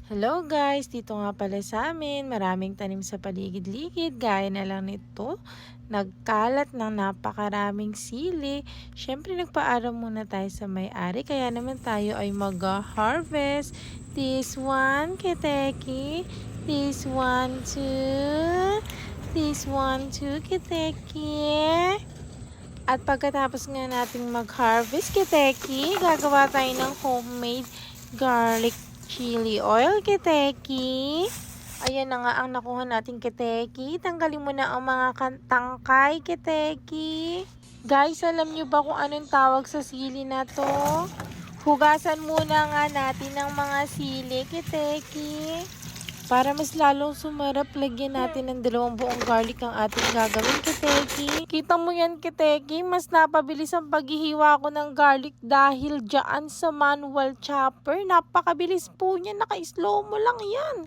Hello guys, dito nga pala sa amin, maraming tanim sa paligid-ligid, gaya na lang nito, nagkalat ng napakaraming sili. Siyempre nagpaalam muna tayo sa may-ari, kaya naman tayo ay mag-harvest. This one, Kiteki. This one too. This one too, Kiteki. At pagkatapos nga nating mag-harvest, Kiteki, gagawa tayo ng homemade garlic chili oil, Kiteki. Ayan na nga ang nakuha nating Kiteki. Tanggalin mo na ang mga tangkay, Kiteki. Guys, alam nyo ba kung anong tawag sa sili na to? Hugasan muna nga natin ng mga sili, Kiteki. Para mas lalong sumarap, lagyan natin ng 2 buong garlic ang ating gagawin, Kiteki. Kita mo yan, Kiteki, mas napabilis ang paghihiwa ko ng garlic dahil dyan sa manual chopper. Napakabilis po niya, naka-slow mo lang yan.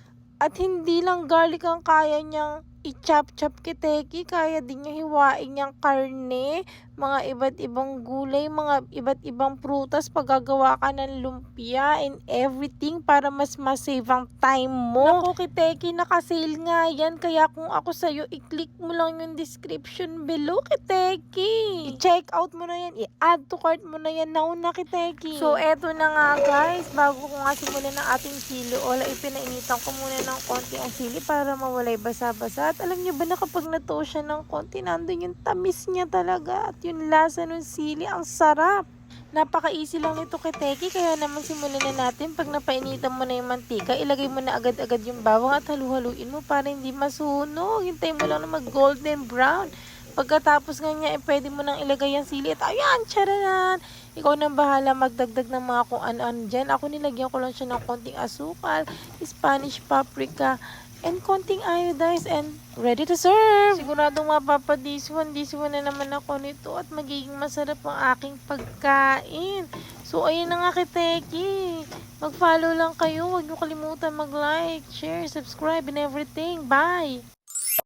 At hindi lang garlic ang kaya niyang i-chop-chop, Kiteki, kaya din niya hiwain niyang karne, mga iba't ibang gulay, mga iba't ibang prutas, paggagawa ka ng lumpia and everything para mas masave ang time mo. Naku, Kiteki, nakasale nga yan, kaya kung ako sa'yo, i-click mo lang yung description below, Kiteki. I-check out mo na yan, i-add to cart mo na yan, nauna, Kiteki. So, eto na nga guys, bago ko nga simulan ng ating sili oil, ipinainitan ko muna ng konti ang sili para mawalay basa-basa. At alam niyo ba na kapag natuo siya ng konti, nandun yung tamis niya talaga. At yung lasa ng sili, ang sarap. Napaka-easy lang nito, Kiteki, kaya naman simulan na natin. Pag napainitan mo na yung mantika, ilagay mo na agad-agad yung bawang at halu-haluin mo para hindi masunog. Hintay mo lang na mag-golden brown. Pagkatapos nga niya, pwede mo nang ilagay ang sili at ayan, tararan! Ikaw nang bahala magdagdag ng mga kung ano-ano dyan. Ako nilagyan ko lang siya ng konting asukal, Spanish paprika, and konting iodized and ready to serve. Siguradong mapapadiswan na naman ako nito at magiging masarap ang aking pagkain. So, ayun na nga, Kiteki. Mag-follow lang kayo. Huwag niyo kalimutan mag-like, share, subscribe, and everything. Bye!